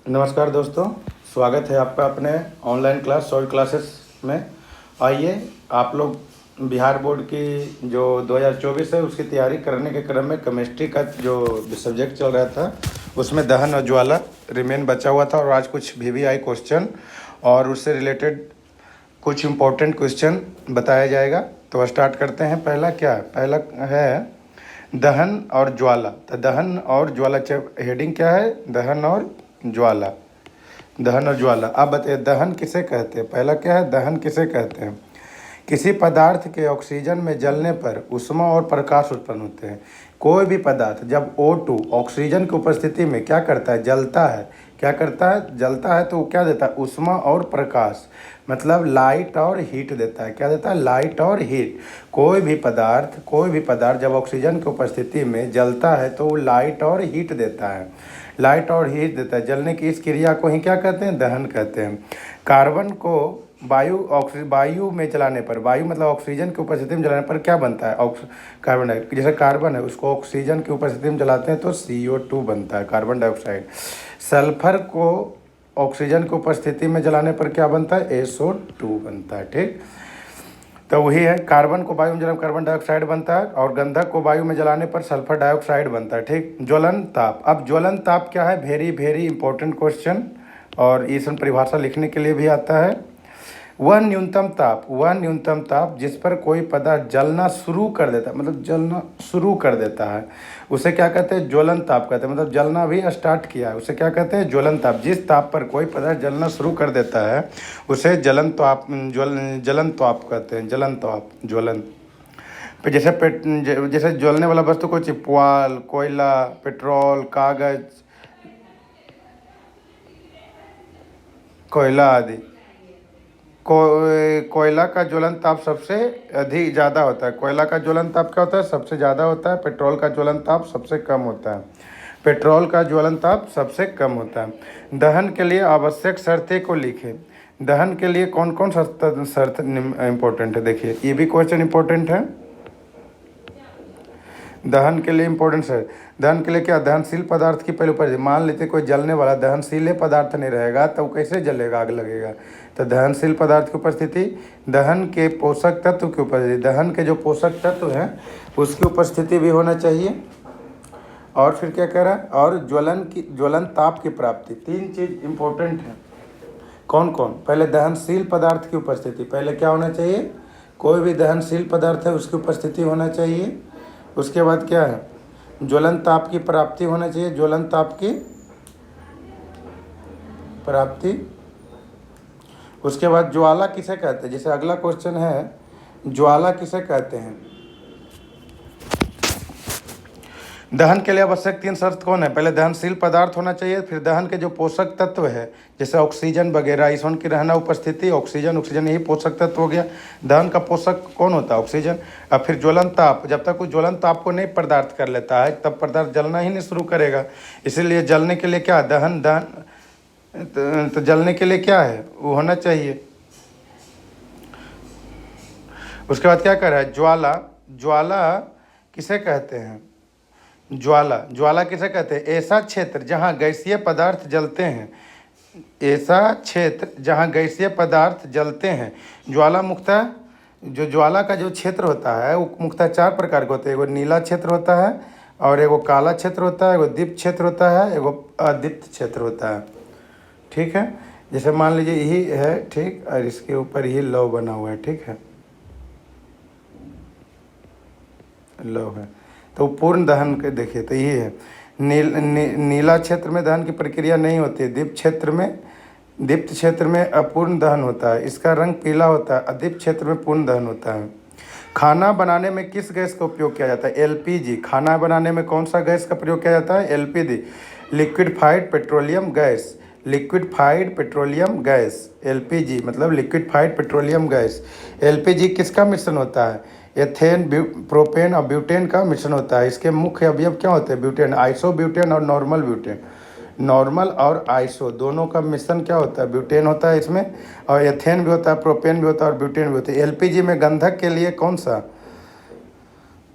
नमस्कार दोस्तों, स्वागत है आपका अपने ऑनलाइन क्लास शॉर्ट क्लासेस में। आइए, आप लोग बिहार बोर्ड की जो 2024 है उसकी तैयारी करने के क्रम में केमिस्ट्री का जो सब्जेक्ट चल रहा था उसमें दहन और ज्वाला रिमेन बचा हुआ था और आज कुछ VVI क्वेश्चन और उससे रिलेटेड कुछ इम्पोर्टेंट क्वेश्चन बताया जाएगा। तो स्टार्ट करते हैं। पहला क्या है? पहला है दहन और ज्वाला। तो दहन और ज्वाला, हेडिंग क्या है? दहन और ज्वाला। दहन और ज्वाला। अब बताइए दहन किसे कहते हैं? पहला क्या है? दहन किसे कहते हैं? किसी पदार्थ के ऑक्सीजन में जलने पर ऊष्मा और प्रकाश उत्पन्न होते हैं। कोई भी पदार्थ जब O2 ऑक्सीजन की उपस्थिति में क्या करता है? जलता है। क्या करता है? जलता है। तो वो क्या देता है? ऊष्मा और प्रकाश, मतलब लाइट और हीट देता है। क्या देता है? लाइट और हीट। कोई भी पदार्थ जब ऑक्सीजन की उपस्थिति में जलता है तो वो लाइट और हीट देता है। लाइट और हीट देता है। जलने की इस क्रिया को ही क्या कहते हैं? दहन कहते हैं। कार्बन को वायु में जलाने पर, वायु मतलब ऑक्सीजन की उपस्थिति में जलाने पर क्या बनता है? Carbon dioxide. जैसे कार्बन है उसको ऑक्सीजन की उपस्थिति में जलाते हैं तो CO2 बनता है, कार्बन डाइऑक्साइड। सल्फर को ऑक्सीजन की उपस्थिति में जलाने पर क्या बनता है? SO2 बनता है। ठीक, तो वही है। कार्बन को वायु में जलाने कार्बन डाइऑक्साइड बनता है और गंधक को वायु में जलाने पर सल्फर डाइऑक्साइड बनता है। ठीक, ज्वलन ताप। अब ज्वलन ताप क्या है? वेरी वेरी इंपॉर्टेंट क्वेश्चन और इसमें परिभाषा लिखने के लिए भी आता है। वह न्यूनतम ताप जिस पर कोई पदार्थ जलना शुरू कर देता है, मतलब जलना शुरू कर देता है, उसे क्या कहते हैं? ज्वलन ताप कहते हैं। मतलब जलना भी स्टार्ट किया है, उसे क्या कहते हैं? ज्वलन ताप। जिस ताप पर कोई पदार्थ जलना शुरू कर देता है उसे जलन ताप कहते हैं। जलन ताप, ज्वलन। फिर जैसे ज्वलने वाला वस्तु को पुआल, कोयला, पेट्रोल, कागज, कोयला आदि। कोयला का ज्वलन ताप सबसे अधिक ज़्यादा होता है। कोयला का ज्वलन ताप क्या होता है? सबसे ज़्यादा होता है। पेट्रोल का ज्वलन ताप सबसे कम होता है। पेट्रोल का ज्वलन ताप सबसे कम होता है। दहन के लिए आवश्यक शर्तें को लिखें। दहन के लिए कौन कौन शर्त इम्पोर्टेंट है? देखिए, ये भी क्वेश्चन इम्पोर्टेंट है। दहन के लिए इम्पोर्टेंट है। दहन के लिए क्या? दहनशील पदार्थ की पहले ऊपर, मान लेते कोई जलने वाला दहनशील पदार्थ नहीं रहेगा तो कैसे जलेगा? आग लगेगा। तो दहनशील पदार्थ की उपस्थिति, दहन के पोषक तत्व की उपस्थिति, दहन के जो पोषक तत्व हैं उसकी उपस्थिति भी होना चाहिए। और फिर क्या कह रहा है? और ज्वलन ताप की प्राप्ति। तीन चीज़ इम्पोर्टेंट है। कौन कौन? पहले दहनशील पदार्थ की उपस्थिति। पहले क्या होना चाहिए? कोई भी दहनशील पदार्थ है उसकी उपस्थिति होना चाहिए। उसके बाद क्या है? ज्वलन ताप की प्राप्ति होना चाहिए। ज्वलन ताप की प्राप्ति। उसके बाद ज्वाला किसे कहते हैं? जैसे अगला क्वेश्चन है, ज्वाला किसे कहते हैं? दहन के लिए आवश्यक तीन शर्त कौन है? पहले दहनशील पदार्थ होना चाहिए, फिर दहन के जो पोषक तत्व है जैसे ऑक्सीजन वगैरह, इसों की रहना उपस्थिति, ऑक्सीजन यही पोषक तत्व हो गया। दहन का पोषक कौन होता है? ऑक्सीजन। और फिर ज्वलन ताप, जब तक वो ज्वलन ताप को नहीं पदार्थ कर लेता है तब पदार्थ जलना ही नहीं शुरू करेगा। इसीलिए जलने के लिए क्या? दहन तो जलने के लिए क्या है? वो होना चाहिए। उसके बाद क्या कर रहा है? ज्वाला किसे कहते हैं? ज्वाला किसे कहते हैं? ऐसा क्षेत्र जहाँ गैसीय पदार्थ जलते हैं। ऐसा क्षेत्र जहाँ गैसीय पदार्थ जलते हैं। ज्वाला मुख्यतः, जो ज्वाला का जो क्षेत्र होता है वो मुख्यतः चार प्रकार के होते हैं। एगो नीला क्षेत्र होता है और एगो काला क्षेत्र होता है, एगो दीप्त क्षेत्र होता है, एगो अदीप्त क्षेत्र होता है। ठीक है, जैसे मान लीजिए यही है, ठीक, और इसके ऊपर ही लौ बना हुआ है। ठीक है, लौ है तो पूर्ण दहन के देखिए तो ये है। नीला क्षेत्र में दहन की प्रक्रिया नहीं होती है। दीप्त क्षेत्र में अपूर्ण दहन होता है, इसका रंग पीला होता है। अदीप्त क्षेत्र में पूर्ण दहन होता है। खाना बनाने में किस गैस का उपयोग किया जाता है? LPG। खाना बनाने में कौन सा गैस का प्रयोग किया जाता है? LPG, liquefied petroleum gas. Liquefied petroleum gas, LPG मतलब लिक्विडफाइड पेट्रोलियम गैस। LPG किसका मिश्रण होता है? एथेन, प्रोपेन और ब्यूटेन का मिश्रण होता है। इसके मुख्य अवयव क्या होते हैं? ब्यूटेन, आइसो ब्यूटेन और नॉर्मल ब्यूटेन। नॉर्मल और आइसो दोनों का मिश्रण क्या होता है? ब्यूटेन होता है इसमें, और एथेन भी होता है, प्रोपेन भी होता है और ब्यूटेन भी होता है। LPG में गंधक के लिए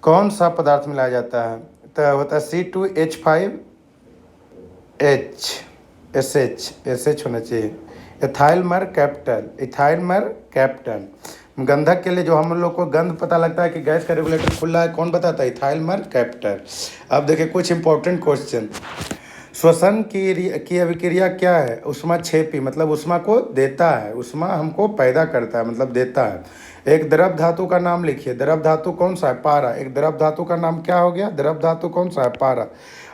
कौन सा पदार्थ मिलाया जाता है? तो होता है C2H5H। एस एच होना चाहिए। इथाइल मर कैपिटल, इथाइल मर कैपिटल। गंधक के लिए जो हम लोग को गंध पता लगता है कि गैस का रेगुलेटर खुला है, कौन बताता है? इथाइल मर कैपिटल। अब देखिए कुछ इंपॉर्टेंट क्वेश्चन। श्वसन की अभिक्रिया क्या है? ऊष्माक्षेपी, मतलब ऊष्मा को देता है, ऊष्मा हमको पैदा करता है, मतलब देता है। एक द्रव धातु का नाम लिखिए। द्रव धातु कौन सा है? पारा। एक द्रव धातु का नाम क्या हो गया? द्रव धातु कौन सा है? पारा।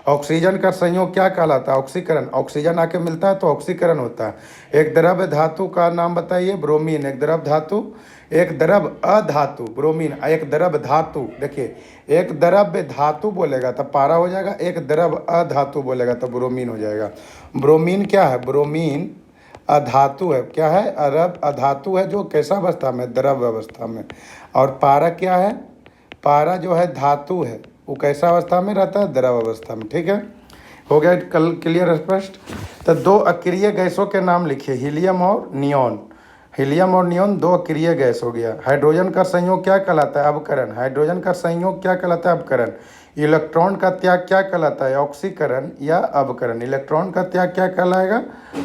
ऑक्सीजन का संयोग क्या कहलाता है? ऑक्सीकरण। ऑक्सीजन आके मिलता है तो ऑक्सीकरण होता है। एक द्रव धातु का नाम बताइए। ब्रोमीन। एक द्रव धातु, एक द्रव अधातु ब्रोमीन। एक द्रव धातु, देखिए एक द्रव्य धातु बोलेगा तब पारा हो जाएगा, एक द्रव अधातु बोलेगा तब ब्रोमीन हो जाएगा। ब्रोमीन क्या है? ब्रोमीन अधातु है। क्या है? अरब अधातु है, जो कैसा अवस्था में? द्रव अवस्था में। और पारा क्या है? पारा जो है धातु है, वो कैसा अवस्था में रहता है? द्रव अवस्था में। ठीक है, हो गया कल क्लियर स्पष्ट। तो दो अक्रिय गैसों के नाम लिखिए, हीलियम और नियॉन। हीलियम और नियॉन दो अक्रिय गैस हो गया। हाइड्रोजन का संयोग क्या कहलाता है? अवकरण। हाइड्रोजन का संयोग क्या कहलाता है? अवकरण। इलेक्ट्रॉन का त्याग क्या कहलाता है? ऑक्सीकरण या अवकरण। इलेक्ट्रॉन का त्याग क्या कहलाएगा?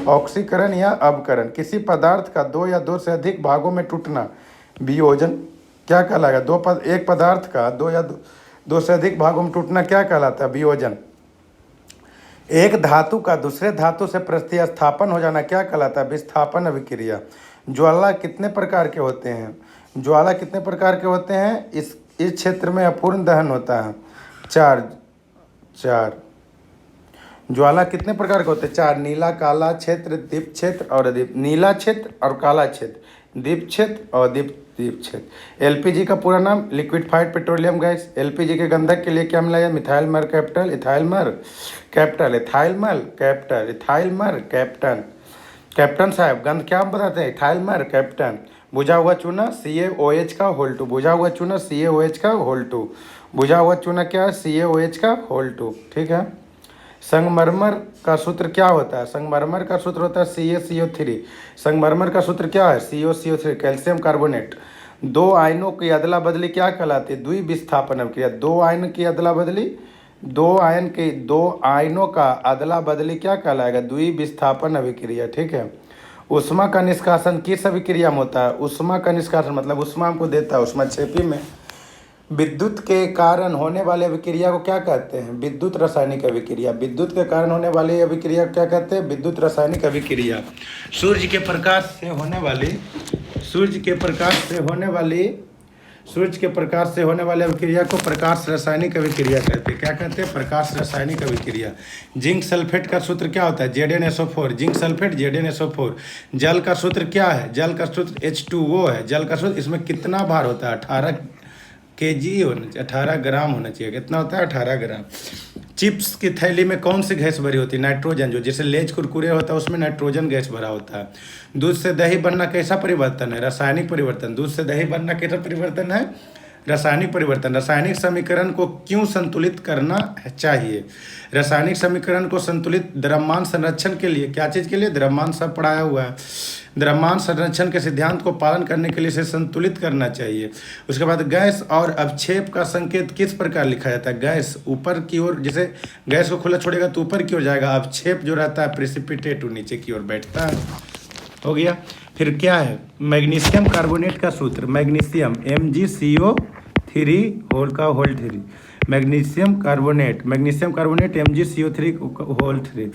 ऑक्सीकरण या अवकरण। किसी पदार्थ का दो या दो से अधिक भागों में टूटना वियोजन क्या कहलाएगा? एक पदार्थ का दो से अधिक भागों में टूटना क्या कहलाता है? वियोजन। एक धातु का दूसरे धातु से प्रतिस्थापन हो जाना क्या कहलाता है? विस्थापन अभिक्रिया। ज्वाला कितने प्रकार के होते हैं? ज्वाला कितने प्रकार के होते हैं? इस क्षेत्र में अपूर्ण दहन होता है। चार। ज्वाला कितने प्रकार के होते हैं? चार। नीला, काला क्षेत्र, दीप क्षेत्र और अदीप। नीला क्षेत्र और काला क्षेत्र, दीप क्षेत्र और दीप क्षेत्र। एलपीजी का पूरा नाम लिक्विफाइड पेट्रोलियम गैस। एलपीजी के गंधक के लिए क्या मिलाया? मिथाइल मर कैपिटल, इथाइल मर कैपिटल, इथाइल मर कैपिटल, इथाइल मर कैपिटल। कैप्टन साहब गंध क्या हम बताते हैं? इथाइल मर कैप्टन। बुझा हुआ चूना CaOH का होल 2। बुझा हुआ चूना CaOH का होल 2। बुझा हुआ चूना क्या है? CaOH का होल 2। ठीक है। संगमरमर का सूत्र क्या होता है? संगमरमर का सूत्र होता है CaCO3। संगमरमर का सूत्र क्या है? CaCO3। Calcium carbonate. दो आयनों की अदला बदली क्या कहलाती है? द्विविस्थापन अभिक्रिया। दो आयनों का अदला बदली क्या कहलाएगा? द्विविस्थापन अभिक्रिया। ठीक है। ऊष्मा का निष्कासन किस अभिक्रिया में होता है? ऊष्मा का निष्कासन मतलब ऊष्मा हमको देता है, ऊष्माक्षेपी में। विद्युत के कारण होने वाले अभिक्रिया को क्या कहते हैं? विद्युत रासायनिक अभिक्रिया। विद्युत के कारण होने वाली अभिक्रिया को क्या कहते हैं? विद्युत रासायनिक अभिक्रिया। सूर्य के प्रकाश से होने वाली अभिक्रिया को प्रकाश रासायनिक अभिक्रिया कहते हैं। क्या कहते हैं? प्रकाश रासायनिक अभिक्रिया। जिंक सल्फेट का सूत्र क्या होता है? ZnSO4। Zinc sulphate ZnSO4। जल का सूत्र क्या है? जल का सूत्र H2O है। जल का सूत्र, इसमें कितना भार होता है? 18 kg होना चाहिए, 18 ग्राम होना चाहिए। कितना होता है? 18 ग्राम। चिप्स की थैली में कौन सी गैस भरी होती है? नाइट्रोजन। जो जैसे लेज कुरकुरे होता है उसमें नाइट्रोजन गैस भरा होता है। दूध से दही बनना कैसा परिवर्तन है? रासायनिक परिवर्तन। दूध से दही बनना कैसा परिवर्तन है? रासायनिक परिवर्तन। रासायनिक समीकरण को क्यों संतुलित करना चाहिए? रासायनिक समीकरण को संतुलित द्रव्यमान संरक्षण के लिए, क्या चीज़ के लिए? द्रव्यमान सब पढ़ाया हुआ है। द्रव्यमान संरक्षण के सिद्धांत को पालन करने के लिए इसे संतुलित करना चाहिए। उसके बाद गैस और अवक्षेप का संकेत किस प्रकार लिखा जाता है? गैस ऊपर की ओर, जैसे गैस को खुला छोड़ेगा तो ऊपर की ओर जाएगा। अवक्षेप जो रहता है प्रेसिपिटेट, नीचे की ओर बैठता है। हो गया। फिर क्या है? मैग्नीशियम कार्बोनेट का सूत्र। Magnesium MgCO3 whole 3। Magnesium carbonate MgCO3 whole 3।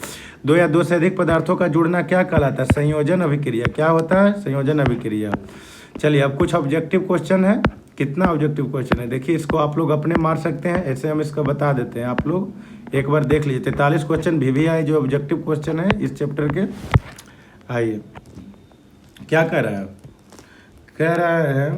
दो या दो से अधिक पदार्थों का जुड़ना क्या कहलाता है? संयोजन अभिक्रिया। क्या होता है? संयोजन अभिक्रिया। चलिए अब कुछ ऑब्जेक्टिव क्वेश्चन है। कितना ऑब्जेक्टिव क्वेश्चन है देखिए, इसको आप लोग अपने मार सकते हैं, ऐसे हम इसका बता देते हैं। आप लोग एक बार देख लीजिए। 43 क्वेश्चन VVI जो ऑब्जेक्टिव क्वेश्चन है इस चैप्टर के। आइए क्या कह रहा है? कह रहा है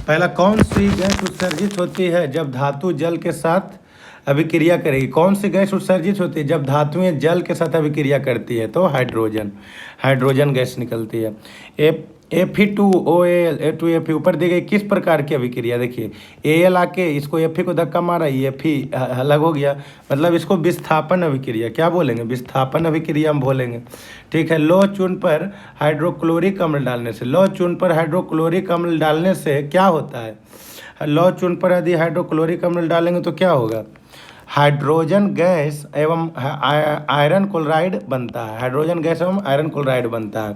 पहला, कौन सी गैस उत्सर्जित होती है जब धातु जल के साथ अभिक्रिया करेगी। कौन सी गैस उत्सर्जित होती है? जब धातुएं जल के साथ अभिक्रिया करती है तो हाइड्रोजन गैस निकलती है। Fe2OAl A2Fe ऊपर दी गई किस प्रकार की अभिक्रिया? देखिए Al आके इसको Fe को धक्का मारा, ये Fe अलग हो गया, मतलब इसको विस्थापन अभिक्रिया क्या बोलेंगे? विस्थापन अभिक्रिया हम बोलेंगे। ठीक है। लौह चूर्ण पर हाइड्रोक्लोरिक अम्ल डालने से, लौह चूर्ण पर हाइड्रोक्लोरिक अम्ल डालने से क्या होता है? लौह चूर्ण पर यदि हाइड्रोक्लोरिक अम्ल डालेंगे तो क्या होगा? हाइड्रोजन गैस एवं आयरन क्लोराइड बनता है। हाइड्रोजन गैस एवं आयरन क्लोराइड बनता है।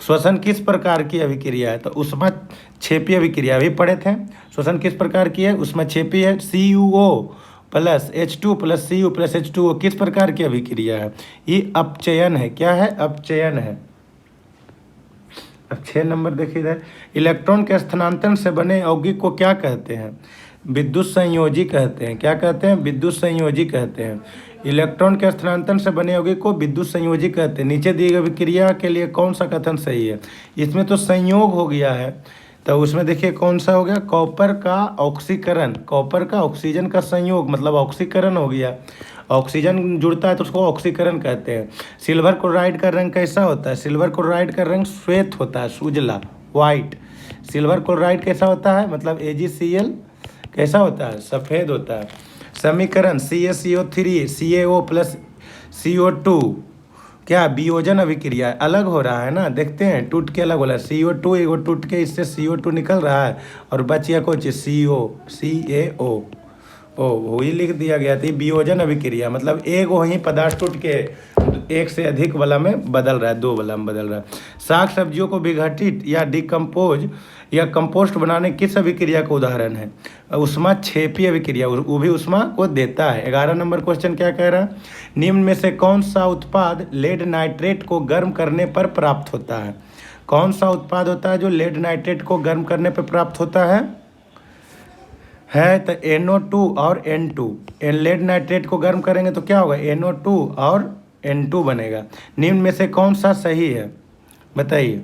श्वसन किस प्रकार की अभिक्रिया है? तो ऊष्माक्षेपी अभिक्रिया भी पढ़े थे। श्वसन किस प्रकार की है? ऊष्माक्षेपी है। CuO plus H2 plus Cu plus H2O किस प्रकार की अभिक्रिया है? ये अपचयन है। क्या है? अपचयन है। अब 6 नंबर देखिए इधर, इलेक्ट्रॉन के स्थानांतरण से बने यौगिक को क्या कहते हैं? विद्युत संयोजी कहते हैं। क्या कहते हैं? विद्युत संयोजी कहते हैं। इलेक्ट्रॉन के स्थानांतरण से बने यौगिक को विद्युत संयोजी कहते हैं। नीचे दी गई अभिक्रिया के लिए कौन सा कथन सही है? इसमें तो संयोग हो गया है, तो उसमें देखिए कौन सा हो गया? कॉपर का ऑक्सीकरण, कॉपर का ऑक्सीजन का संयोग मतलब ऑक्सीकरण हो गया। ऑक्सीजन जुड़ता है तो उसको ऑक्सीकरण कहते हैं। सिल्वर क्लोराइड का रंग कैसा होता है? सिल्वर क्लोराइड का रंग श्वेत होता है, उजला, वाइट। सिल्वर क्लोराइड कैसा होता है? मतलब AgCl कैसा होता है? सफ़ेद होता है। समीकरण CaCO3 CaO प्लस CO2 क्या वियोजन अभिक्रिया है? अलग हो रहा है ना, देखते हैं टूट के अलग हो रहा है। CO2 एगो टूट के इससे CO2 निकल रहा है और बच गया कुछ CaO वही लिख दिया गया था। वियोजन अभिक्रिया मतलब एक वही पदार्थ टूट के एक से अधिक वाला में बदल रहा है, 2 वाला में बदल रहा है। साग सब्जियों को विघटित या डिकम्पोज या कंपोस्ट बनाने किस अभिक्रिया का उदाहरण है? ऊष्माक्षेपी अभिक्रिया, वो भी ऊष्मा को देता है। 11 नंबर क्वेश्चन क्या कह रहा है? निम्न में से कौन सा उत्पाद लेड नाइट्रेट को गर्म करने पर प्राप्त होता है? कौन सा उत्पाद होता है जो लेड नाइट्रेट को गर्म करने पर प्राप्त होता है तो NO2 और N2। लेड नाइट्रेट को गर्म करेंगे तो क्या होगा? NO2 और N2 बनेगा। निम्न में से कौन सा सही है बताइए?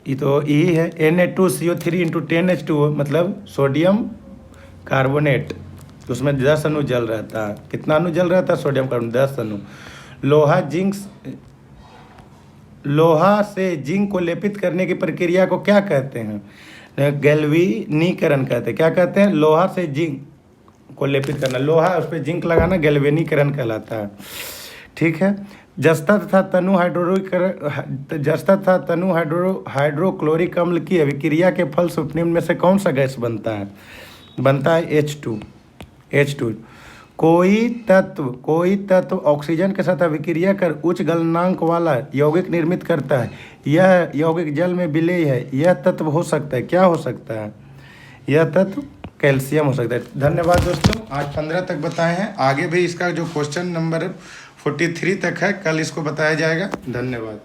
ये तो यही है, Na2CO3 × 10H2O मतलब सोडियम कार्बोनेट। तो उसमें 10 अणु जल रहता है। कितना अणु जल रहता है? सोडियम कार्बोनेट 10 अणु। लोहा से जिंक को लेपित करने की प्रक्रिया को क्या कहते हैं? गैल्वेनीकरण कहते हैं। क्या कहते हैं? लोहा से जिंक को लेपित करना, लोहा उस पर जिंक लगाना गैल्वेनीकरण कहलाता है। ठीक है। जस्ता तथा तनु हाइड्रोक्लोरिक अम्ल की अभिक्रिया के फलस्वरूप निम्न में से कौन सा गैस बनता है? बनता है H2। कोई तत्व ऑक्सीजन के साथ अभिक्रिया कर उच्च गलनांक वाला यौगिक निर्मित करता है। यह यौगिक जल में विलेय है। यह तत्व हो सकता है, क्या हो सकता है? यह तत्व कैल्शियम हो सकता है। धन्यवाद दोस्तों, आज 15 तक बताए हैं। आगे भी इसका जो क्वेश्चन नंबर 43 तक है, कल इसको बताया जाएगा। धन्यवाद।